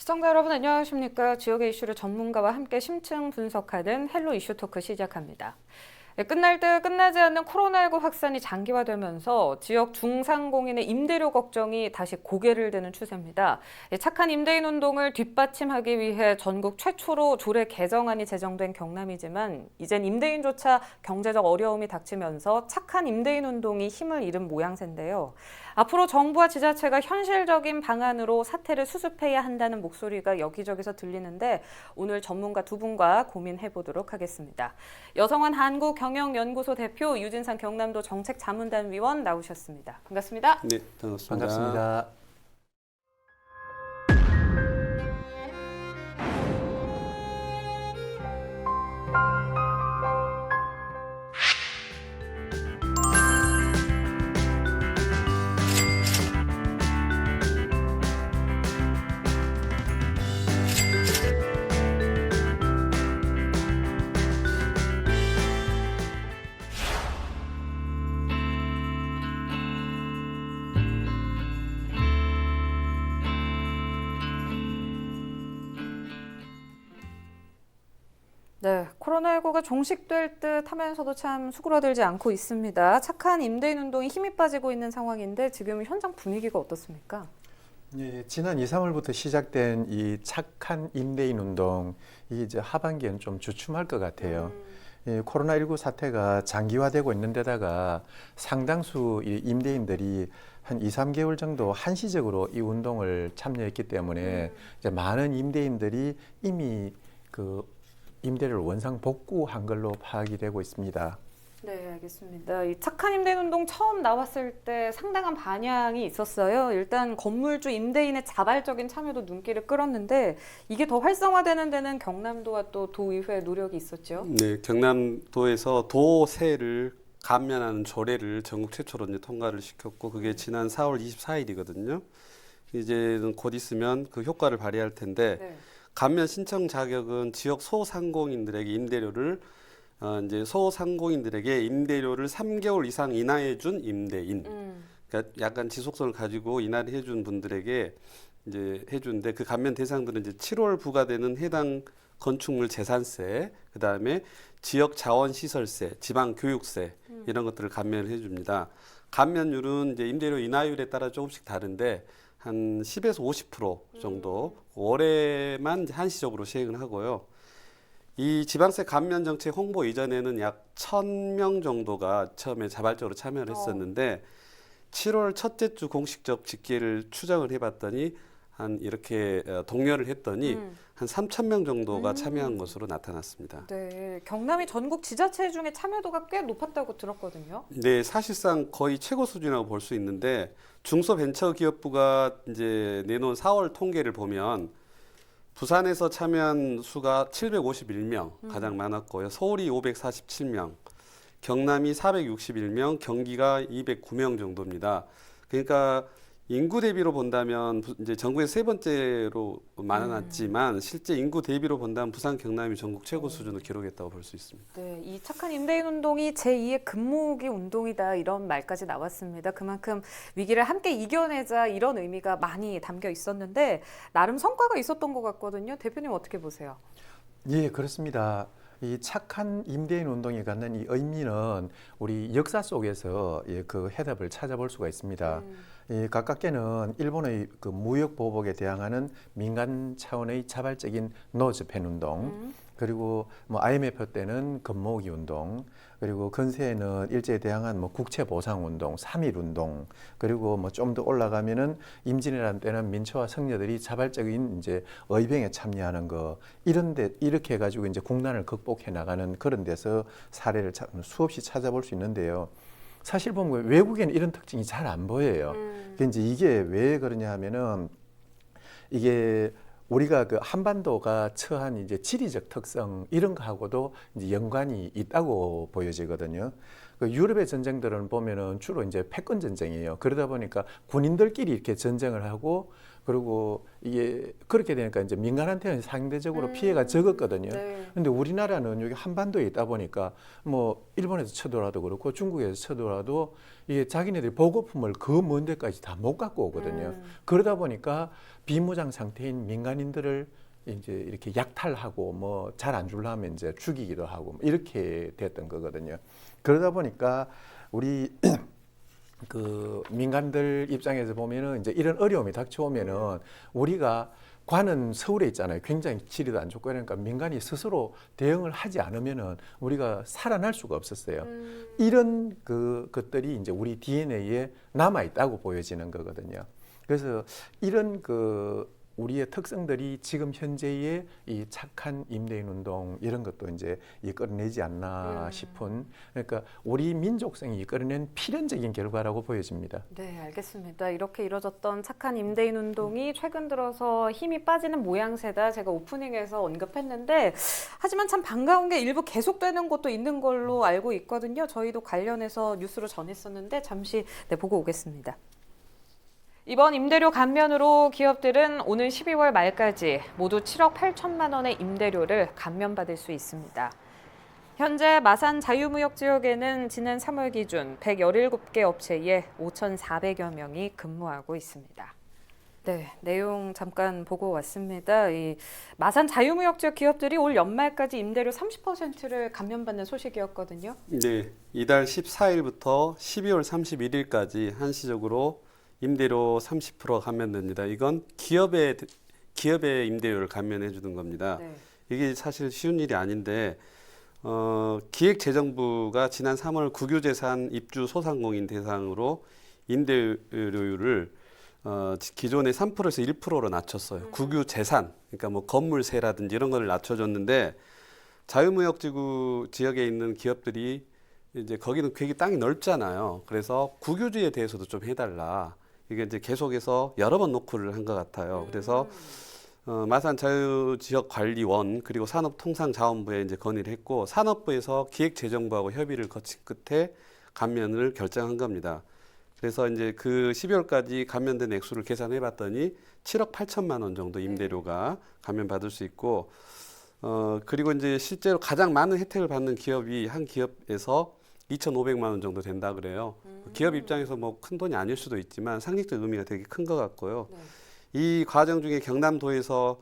시청자 여러분 안녕하십니까? 지역의 이슈를 전문가와 함께 심층 분석하는 헬로 이슈 토크 시작합니다. 끝날 듯 끝나지 않는 코로나19 확산이 장기화되면서 지역 중상공인의 임대료 걱정이 다시 고개를 드는 추세입니다. 착한 임대인 운동을 뒷받침하기 위해 전국 최초로 조례 개정안이 제정된 경남이지만 이젠 임대인조차 경제적 어려움이 닥치면서 착한 임대인 운동이 힘을 잃은 모양새인데요. 앞으로 정부와 지자체가 현실적인 방안으로 사태를 수습해야 한다는 목소리가 여기저기서 들리는데 오늘 전문가 두 분과 고민해 보도록 하겠습니다. 여성한 한국경영연구소 대표 유진상 경남도 정책자문단 위원 나오셨습니다. 반갑습니다. 네, 반갑습니다. 반갑습니다. 네, 코로나19가 종식될 듯 하면서도 참 수그러들지 않고 있습니다. 착한 임대인 운동이 힘이 빠지고 있는 상황인데 지금 현장 분위기가 어떻습니까? 예, 지난 2, 3월부터 시작된 이 착한 임대인 운동, 이 이제 하반기에는 좀 주춤할 것 같아요. 이 코로나19 사태가 장기화되고 있는 데다가 상당수 이 임대인들이 한 2, 3개월 정도 한시적으로 이 운동을 참여했기 때문에 이제 많은 임대인들이 이미 그 임대를 원상 복구한 걸로 파악이 되고 있습니다. 네, 알겠습니다. 이 착한 임대인 운동 처음 나왔을 때 상당한 반향이 있었어요. 일단 건물주 임대인의 자발적인 참여도 눈길을 끌었는데 이게 더 활성화되는 데는 경남도와 또 도의회의 노력이 있었죠. 네, 경남도에서 도세를 감면하는 조례를 전국 최초로 이제 통과를 시켰고 그게 지난 4월 24일이거든요. 이제는 곧 있으면 그 효과를 발휘할 텐데 네. 감면 신청 자격은 지역 소상공인들에게 임대료를 이제 소상공인들에게 임대료를 3개월 이상 인하해 준 임대인. 그러니까 약간 지속성을 가지고 인하를 해준 분들에게 이제 해주는데 그 감면 대상들은 이제 7월 부과되는 해당 건축물 재산세, 그 다음에 지역 자원시설세, 지방교육세 이런 것들을 감면을 해줍니다. 감면율은 이제 임대료 인하율에 따라 조금씩 다른데 한 10에서 50% 정도 올해만 한시적으로 시행을 하고요. 이 지방세 감면 정책 홍보 이전에는 약 1,000명 정도가 처음에 자발적으로 참여를 했었는데 7월 첫째 주 공식적 집계를 추정을 해봤더니 한 이렇게 독려를 했더니 한 3,000명 정도가 참여한 것으로 나타났습니다. 네, 경남이 전국 지자체 중에 참여도가 꽤 높았다고 들었거든요. 네, 사실상 거의 최고 수준이라고 볼 수 있는데 중소벤처기업부가 이제 내놓은 4월 통계를 보면 부산에서 참여한 수가 751명 가장 많았고요. 서울이 547명, 경남이 461명, 경기가 209명 정도입니다. 그러니까 인구 대비로 본다면 이제 전국에서 세 번째로 많았지만 실제 인구 대비로 본다면 부산, 경남이 전국 최고 수준을 기록했다고 볼 수 있습니다. 네, 이 착한 임대인 운동이 제2의 금모으기 운동이다 이런 말까지 나왔습니다. 그만큼 위기를 함께 이겨내자 이런 의미가 많이 담겨 있었는데 나름 성과가 있었던 것 같거든요. 대표님 어떻게 보세요? 예, 그렇습니다. 이 착한 임대인 운동이 갖는 이 의미는 우리 역사 속에서 그 해답을 찾아볼 수가 있습니다. 이 가깝게는 일본의 그 무역 보복에 대항하는 민간 차원의 자발적인 노 재팬 운동, 그리고 뭐 IMF 때는 금모으기 운동, 그리고 근세에는 일제에 대항한 뭐 국채 보상 운동, 3.1 운동, 그리고 뭐 좀 더 올라가면은 임진왜란 때는 민초와 성녀들이 자발적인 이제 의병에 참여하는 거 이런데 이렇게 해가지고 이제 국난을 극복해 나가는 그런 데서 사례를 수없이 찾아볼 수 있는데요. 사실 보면 외국에는 이런 특징이 잘 안 보여요. 이제 이게 왜 그러냐 하면은 이게 우리가 그 한반도가 처한 이제 지리적 특성 이런 거하고도 이제 연관이 있다고 보여지거든요. 그 유럽의 전쟁들은 보면은 주로 이제 패권 전쟁이에요. 그러다 보니까 군인들끼리 이렇게 전쟁을 하고 그리고 이게 그렇게 되니까 이제 민간한테는 상대적으로 피해가 적었거든요. 네. 근데 우리나라는 여기 한반도에 있다 보니까 뭐 일본에서 쳐들어와도 그렇고 중국에서 쳐들어와도 이게 자기네들이 보급품을 그 먼 데까지 다 못 갖고 오거든요. 그러다 보니까 비무장 상태인 민간인들을 이제 이렇게 약탈하고 뭐 잘 안 주려면 이제 죽이기도 하고 뭐 이렇게 됐던 거거든요. 그러다 보니까 우리 그 민간들 입장에서 보면은 이제 이런 어려움이 닥쳐오면은 우리가 관은 서울에 있잖아요. 굉장히 지리도 안 좋고 그러니까 민간이 스스로 대응을 하지 않으면은 우리가 살아날 수가 없었어요. 이런 것들이 이제 우리 DNA에 남아 있다고 보여지는 거거든요. 그래서 이런 우리의 특성들이 지금 현재의 이 착한 임대인 운동 이런 것도 이제 이끌어내지 않나 싶은 그러니까 우리 민족성이 이끌어낸 필연적인 결과라고 보여집니다. 네, 알겠습니다. 이렇게 이뤄졌던 착한 임대인 운동이 최근 들어서 힘이 빠지는 모양새다 제가 오프닝에서 언급했는데 하지만 참 반가운 게 일부 계속되는 곳도 있는 걸로 알고 있거든요. 저희도 관련해서 뉴스로 전했었는데 잠시 보고 오겠습니다. 이번 임대료 감면으로 기업들은 오는 12월 말까지 모두 7억 8천만 원의 임대료를 감면받을 수 있습니다. 현재 마산 자유무역 지역에는 지난 3월 기준 117개 업체에 5,400여 명이 근무하고 있습니다. 네, 내용 잠깐 보고 왔습니다. 이 마산 자유무역 지역 기업들이 올 연말까지 임대료 30%를 감면받는 소식이었거든요. 네, 이달 14일부터 12월 31일까지 한시적으로 임대료 30% 감면됩니다. 이건 기업의 임대료를 감면해 주는 겁니다. 네. 이게 사실 쉬운 일이 아닌데 기획재정부가 지난 3월 국유재산 입주 소상공인 대상으로 임대료율을 기존의 3%에서 1%로 낮췄어요. 국유재산, 그러니까 뭐 건물세라든지 이런 거를 낮춰줬는데 자유무역지구 지역에 있는 기업들이 이제 거기는 되게 땅이 넓잖아요. 그래서 국유지에 대해서도 좀 해달라. 이게 이제 계속해서 여러 번 노크를 한 것 같아요. 그래서 마산 자유지역관리원 그리고 산업통상자원부에 이제 건의를 했고 산업부에서 기획재정부하고 협의를 거친 끝에 감면을 결정한 겁니다. 그래서 이제 그 12월까지 감면된 액수를 계산해봤더니 7억 8천만 원 정도 임대료가 감면받을 수 있고 그리고 이제 실제로 가장 많은 혜택을 받는 기업이 한 기업에서 2,500만 원 정도 된다 그래요. 기업 입장에서 뭐 큰 돈이 아닐 수도 있지만 상징적 의미가 되게 큰 것 같고요. 네. 이 과정 중에 경남도에서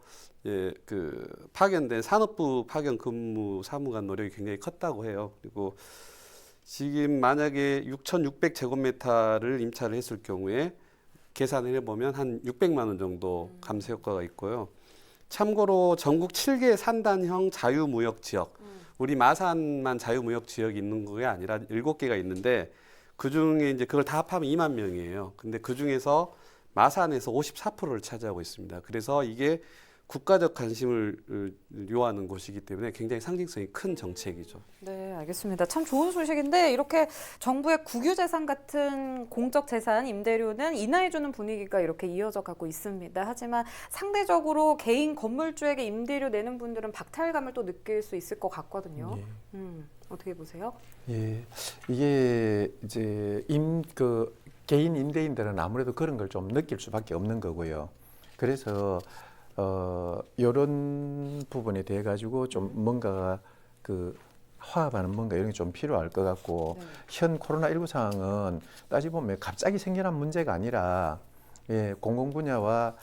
파견된 산업부 파견 근무 사무관 노력이 굉장히 컸다고 해요. 그리고 지금 만약에 6,600제곱미터를 임차를 했을 경우에 계산을 해보면 한 600만 원 정도 감세 효과가 있고요. 참고로 전국 7개 산단형 자유무역 지역, 우리 마산만 자유무역 지역이 있는 게 아니라 7개가 있는데 그 중에 이제 그걸 다 합하면 2만 명이에요. 근데 그 중에서 마산에서 54%를 차지하고 있습니다. 그래서 이게 국가적 관심을 요하는 곳이기 때문에 굉장히 상징성이 큰 정책이죠. 네, 알겠습니다. 참 좋은 소식인데 이렇게 정부의 국유재산 같은 공적 재산 임대료는 인하해주는 분위기가 이렇게 이어져 가고 있습니다. 하지만 상대적으로 개인 건물주에게 임대료 내는 분들은 박탈감을 또 느낄 수 있을 것 같거든요. 예. 어떻게 보세요? 예, 이게 이제 개인 임대인들은 아무래도 그런 걸 좀 느낄 수밖에 없는 거고요. 그래서 이런 부분에 대해 가지고 좀 뭔가 화합하는 뭔가 이런 게 좀 필요할 것 같고 네. 현 코로나19 상황은 따지보면 갑자기 생겨난 문제가 아니라 공공 분야와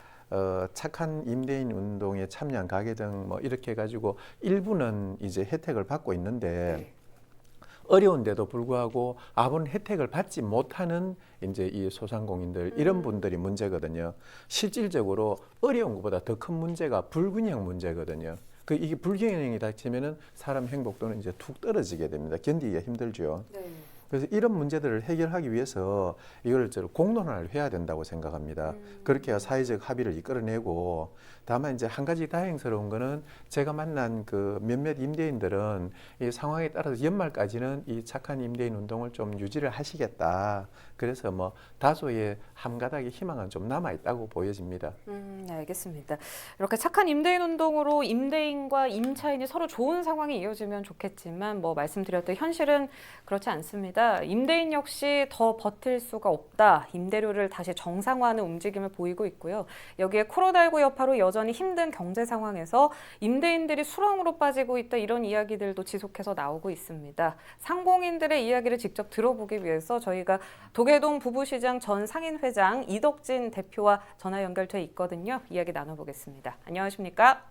착한 임대인 운동에 참여한 가게 등 뭐 이렇게 해가지고 일부는 이제 혜택을 받고 있는데 네. 어려운데도 불구하고 아무런 혜택을 받지 못하는 이제 이 소상공인들 이런 분들이 문제거든요. 실질적으로 어려운 것보다 더 큰 문제가 불균형 문제거든요. 이게 불균형이 닥치면은 사람 행복도는 이제 툭 떨어지게 됩니다. 견디기가 힘들죠. 네. 그래서 이런 문제들을 해결하기 위해서 이걸 공론화를 해야 된다고 생각합니다. 그렇게 해야 사회적 합의를 이끌어내고 다만 이제 한 가지 다행스러운 거는 제가 만난 몇몇 임대인들은 이 상황에 따라서 연말까지는 이 착한 임대인 운동을 좀 유지를 하시겠다. 그래서 뭐 다소의 한가닥의 희망은 좀 남아 있다고 보여집니다. 네, 알겠습니다. 이렇게 착한 임대인 운동으로 임대인과 임차인이 서로 좋은 상황이 이어지면 좋겠지만 뭐 말씀드렸던 현실은 그렇지 않습니다. 있습니다. 임대인 역시 더 버틸 수가 없다. 임대료를 다시 정상화하는 움직임을 보이고 있고요. 여기에 코로나19 여파로 여전히 힘든 경제 상황에서 임대인들이 수렁으로 빠지고 있다. 이런 이야기들도 지속해서 나오고 있습니다. 상공인들의 이야기를 직접 들어보기 위해서 저희가 도계동 부부시장 전 상인회장 이덕진 대표와 전화 연결돼 있거든요. 이야기 나눠보겠습니다. 안녕하십니까?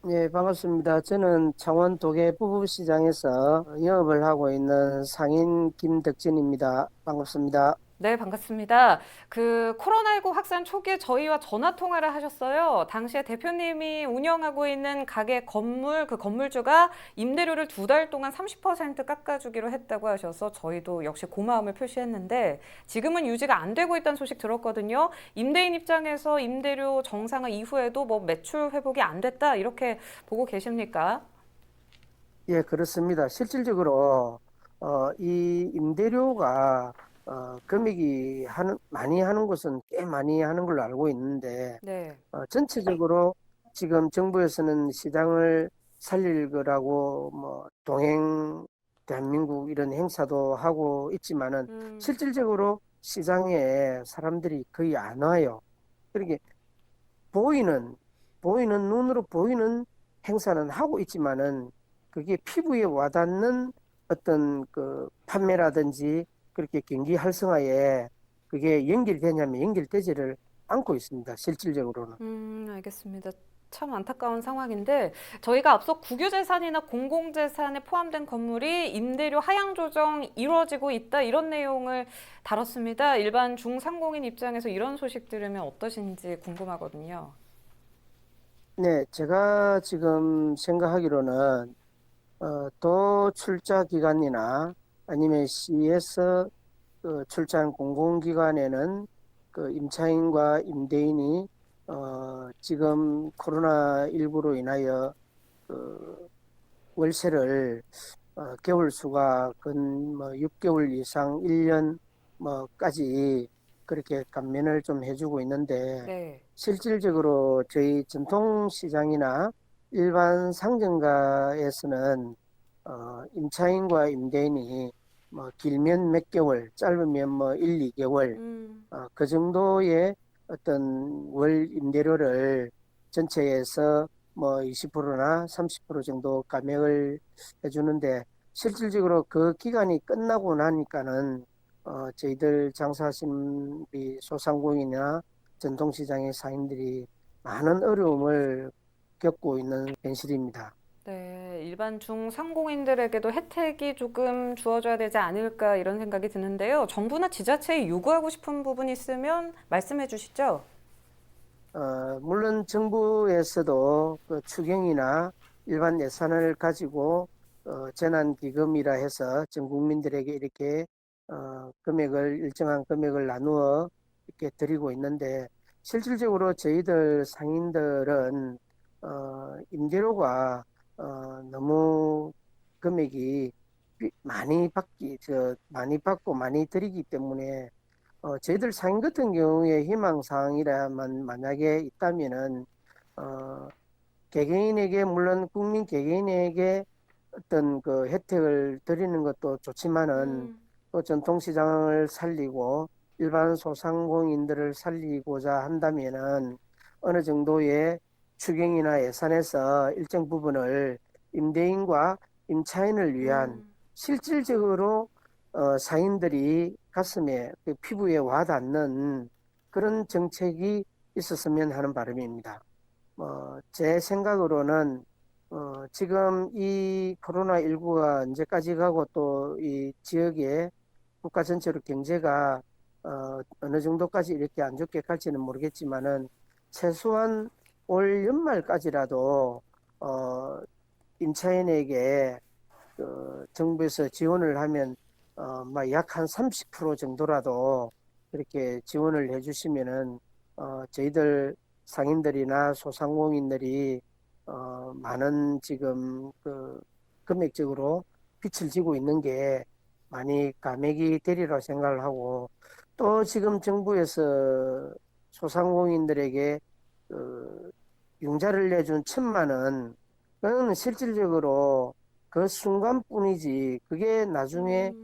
예, 반갑습니다. 저는 창원 도계 부부시장에서 영업을 하고 있는 상인 김덕진입니다. 반갑습니다. 네, 반갑습니다. 코로나19 확산 초기에 저희와 전화 통화를 하셨어요. 당시에 대표님이 운영하고 있는 가게 건물, 그 건물주가 임대료를 2달 동안 30% 깎아주기로 했다고 하셔서 저희도 역시 고마움을 표시했는데 지금은 유지가 안 되고 있다는 소식 들었거든요. 임대인 입장에서 임대료 정상화 이후에도 뭐 매출 회복이 안 됐다 이렇게 보고 계십니까? 예, 그렇습니다. 실질적으로 이 임대료가 금액이 많이 하는 곳은 꽤 많이 하는 걸로 알고 있는데 네. 전체적으로 지금 정부에서는 시장을 살릴 거라고 뭐 동행 대한민국 이런 행사도 하고 있지만은 실질적으로 시장에 사람들이 거의 안 와요. 그렇게 보이는 눈으로 보이는 행사는 하고 있지만은 그게 피부에 와닿는 어떤 그 판매라든지 그렇게 경기 활성화에 그게 연결되냐면 연결되지를 않고 있습니다. 실질적으로는. 알겠습니다. 참 안타까운 상황인데 저희가 앞서 국유재산이나 공공재산에 포함된 건물이 임대료 하향 조정 이루어지고 있다 이런 내용을 다뤘습니다. 일반 중상공인 입장에서 이런 소식 들으면 어떠신지 궁금하거든요. 네, 제가 지금 생각하기로는 도 출자 기관이나 아니면 시에서 출자한 공공기관에는 그 임차인과 임대인이 지금 코로나19로 인하여 그 월세를 개월 수가 근 뭐 6개월 이상 1년 뭐까지 그렇게 감면을 좀 해주고 있는데 네. 실질적으로 저희 전통시장이나 일반 상점가에서는 임차인과 임대인이 뭐 길면 몇 개월, 짧으면 뭐 1, 2개월 그 정도의 어떤 월 임대료를 전체에서 뭐 20%나 30% 정도 감액을 해주는데 실질적으로 그 기간이 끝나고 나니까는 저희들 장사하신 우리 소상공인이나 전통시장의 상인들이 많은 어려움을 겪고 있는 현실입니다. 네, 일반 중상공인들에게도 혜택이 조금 주어져야 되지 않을까 이런 생각이 드는데요. 정부나 지자체에 요구하고 싶은 부분이 있으면 말씀해 주시죠. 물론 정부에서도 그 추경이나 일반 예산을 가지고 재난기금이라 해서 전 국민들에게 이렇게 일정한 금액을 나누어 이렇게 드리고 있는데 실질적으로 저희들 상인들은 임대료가 너무 금액이 많이 받고 많이 드리기 때문에 저희들 상인 같은 경우에 희망사항이라만 만약에 있다면은 개개인에게 물론 국민 개개인에게 어떤 그 혜택을 드리는 것도 좋지만은 또 전통시장을 살리고 일반 소상공인들을 살리고자 한다면은 어느 정도의 추경이나 예산에서 일정 부분을 임대인과 임차인을 위한 실질적으로 상인들이 가슴에 그 피부에 와닿는 그런 정책이 있었으면 하는 바람입니다. 제 생각으로는 지금 이 코로나19가 언제까지 가고 또 이 지역의 국가 전체로 경제가 어느 정도까지 이렇게 안 좋게 갈지는 모르겠지만은 최소한 올 연말까지라도 임차인에게 정부에서 지원을 하면 약 한 30% 정도라도 그렇게 지원을 해주시면은 저희들 상인들이나 소상공인들이 많은 지금 그 금액적으로 빚을 지고 있는 게 많이 감액이 되리라 생각을 하고 또 지금 정부에서 소상공인들에게 융자를 내준 1,000만 원 그건 실질적으로 그 순간뿐이지 그게 나중에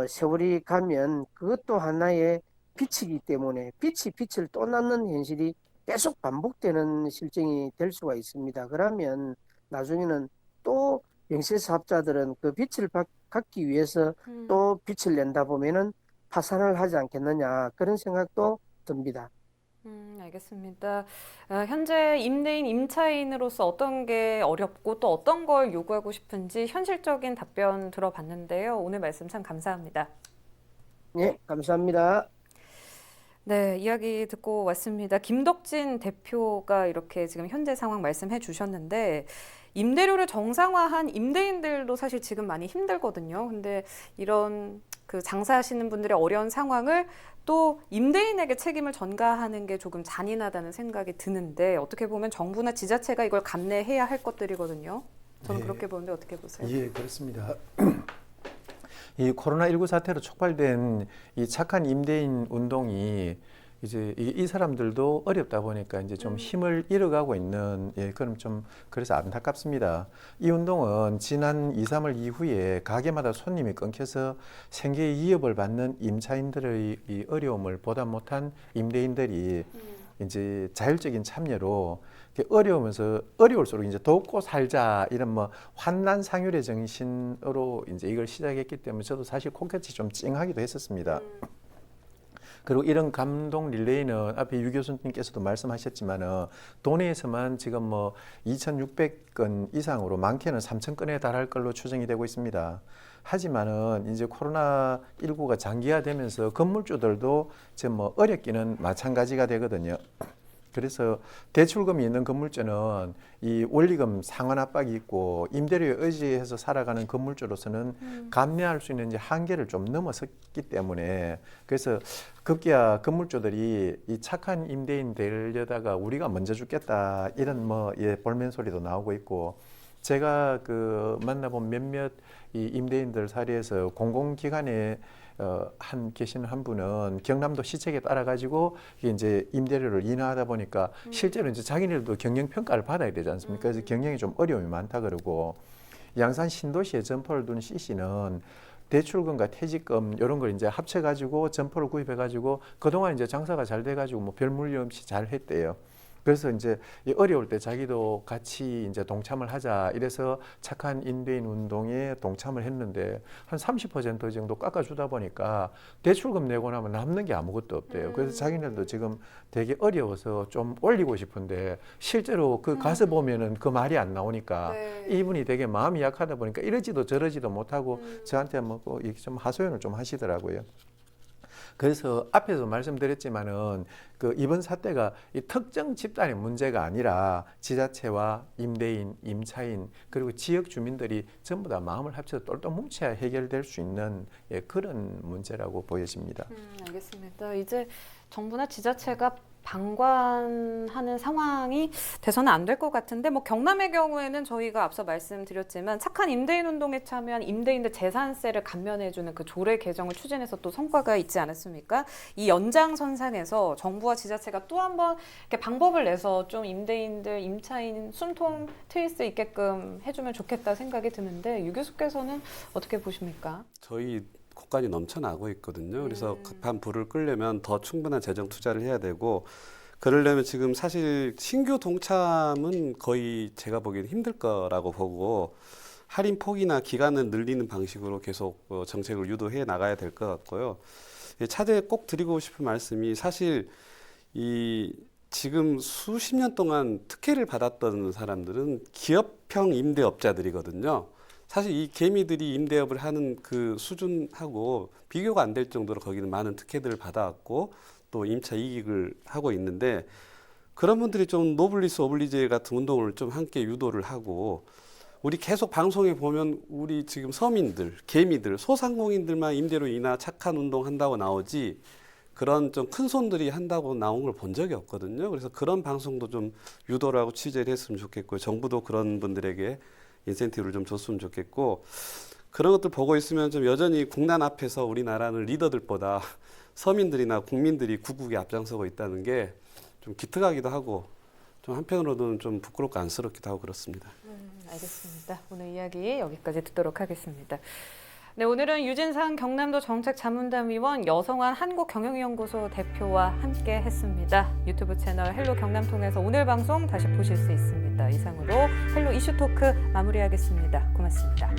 세월이 가면 그것도 하나의 빛이기 때문에 빛이 빛을 또 낳는 현실이 계속 반복되는 실정이 될 수가 있습니다. 그러면 나중에는 또 영세사업자들은 그 빛을 갖기 위해서 또 빛을 낸다 보면은 파산을 하지 않겠느냐 그런 생각도 듭니다. 알겠습니다. 현재 임대인, 임차인으로서 어떤 게 어렵고 또 어떤 걸 요구하고 싶은지 현실적인 답변 들어봤는데요. 오늘 말씀 참 감사합니다. 네, 감사합니다. 네, 이야기 듣고 왔습니다. 김덕진 대표가 이렇게 지금 현재 상황 말씀해 주셨는데 임대료를 정상화한 임대인들도 사실 지금 많이 힘들거든요. 근데 이런 그 장사하시는 분들의 어려운 상황을 또 임대인에게 책임을 전가하는 게 조금 잔인하다는 생각이 드는데 어떻게 보면 정부나 지자체가 이걸 감내해야 할 것들이거든요. 저는 네. 그렇게 보는데 어떻게 보세요? 예, 그렇습니다. 이 코로나19 사태로 촉발된 이 착한 임대인 운동이 이제 이 사람들도 어렵다 보니까 이제 좀 힘을 잃어가고 있는 그럼 좀 그래서 안타깝습니다. 이 운동은 지난 2, 3월 이후에 가게마다 손님이 끊겨서 생계의 위협을 받는 임차인들의 이 어려움을 보다 못한 임대인들이 이제 자율적인 참여로 어려울수록 이제 돕고 살자 이런 뭐 환난 상율의 정신으로 이제 이걸 시작했기 때문에 저도 사실 콩팥이 좀 찡하기도 했었습니다. 그리고 이런 감동 릴레이는 앞에 유 교수님께서도 말씀하셨지만은 도내에서만 지금 뭐 2,600건 이상으로 많게는 3,000건에 달할 걸로 추정이 되고 있습니다. 하지만은 이제 코로나19가 장기화되면서 건물주들도 지금 뭐 어렵기는 마찬가지가 되거든요. 그래서 대출금이 있는 건물주는 이 원리금 상환 압박이 있고 임대료에 의지해서 살아가는 건물주로서는 감내할 수 있는 이제 한계를 좀 넘어섰기 때문에 그래서 급기야 건물주들이 이 착한 임대인 되려다가 우리가 먼저 죽겠다 이런 뭐 볼멘 소리도 나오고 있고 제가 그 만나본 몇몇 이 임대인들 사례에서 공공기관에 계시는 한 분은 경남도 시책에 따라 가지고 이제 임대료를 인하하다 보니까 실제로 이제 자기네들도 경영 평가를 받아야 되지 않습니까? 그래서 경영이 좀 어려움이 많다 그러고 양산 신도시에 점포를 둔 CC는 대출금과 퇴직금 이런 걸 이제 합쳐 가지고 점포를 구입해 가지고 그동안 이제 장사가 잘 돼 가지고 뭐 별 문제 없이 잘 했대요. 그래서 이제 어려울 때 자기도 같이 이제 동참을 하자 이래서 착한 임대인 운동에 동참을 했는데 한 30% 정도 깎아주다 보니까 대출금 내고 나면 남는 게 아무것도 없대요. 그래서 자기네들도 지금 되게 어려워서 좀 올리고 싶은데 실제로 그 가서 보면은 그 말이 안 나오니까 네. 이분이 되게 마음이 약하다 보니까 이러지도 저러지도 못하고 저한테 뭐 좀 하소연을 좀 하시더라고요. 그래서 앞에서 말씀드렸지만은 그 이번 사태가 이 특정 집단의 문제가 아니라 지자체와 임대인, 임차인 그리고 지역 주민들이 전부 다 마음을 합쳐서 똘똘 뭉쳐야 해결될 수 있는 그런 문제라고 보여집니다. 알겠습니다. 이제 정부나 지자체가 방관하는 상황이 돼서는 안 될 것 같은데 뭐 경남의 경우에는 저희가 앞서 말씀드렸지만 착한 임대인 운동에 참여한 임대인들 재산세를 감면해주는 그 조례 개정을 추진해서 또 성과가 있지 않았습니까? 이 연장선상에서 정부와 지자체가 또 한 번 이렇게 방법을 내서 좀 임대인들, 임차인 숨통 트일 수 있게끔 해주면 좋겠다 생각이 드는데 유 교수께서는 어떻게 보십니까? 저희 국간이 넘쳐나고 있거든요. 그래서 급한 불을 끄려면 더 충분한 재정 투자를 해야 되고 그러려면 지금 사실 신규 동참은 거의 제가 보기엔 힘들 거라고 보고 할인 폭이나 기간을 늘리는 방식으로 계속 정책을 유도해 나가야 될 것 같고요. 차제에 꼭 드리고 싶은 말씀이 사실 이 지금 수십 년 동안 특혜를 받았던 사람들은 기업형 임대업자들이거든요. 사실 이 개미들이 임대업을 하는 그 수준하고 비교가 안 될 정도로 거기는 많은 특혜들을 받아왔고 또 임차 이익을 하고 있는데 그런 분들이 좀 노블리스 오블리제 같은 운동을 좀 함께 유도를 하고 우리 계속 방송에 보면 우리 지금 서민들, 개미들, 소상공인들만 임대료 인하 착한 운동 한다고 나오지 그런 좀 큰 손들이 한다고 나온 걸 본 적이 없거든요. 그래서 그런 방송도 좀 유도를 하고 취재를 했으면 좋겠고요. 정부도 그런 분들에게 인센티브를 좀 줬으면 좋겠고 그런 것들 보고 있으면 좀 여전히 국난 앞에서 우리나라는 리더들보다 서민들이나 국민들이 구국에 앞장서고 있다는 게 좀 기특하기도 하고 좀 한편으로는 좀 부끄럽고 안쓰럽기도 하고 그렇습니다. 알겠습니다. 오늘 이야기 여기까지 듣도록 하겠습니다. 네, 오늘은 유진상 경남도 정책자문단위원 여성환 한국경영연구소 대표와 함께 했습니다. 유튜브 채널 헬로 경남 통해서 오늘 방송 다시 보실 수 있습니다. 이상으로 헬로 이슈토크 마무리하겠습니다. 고맙습니다.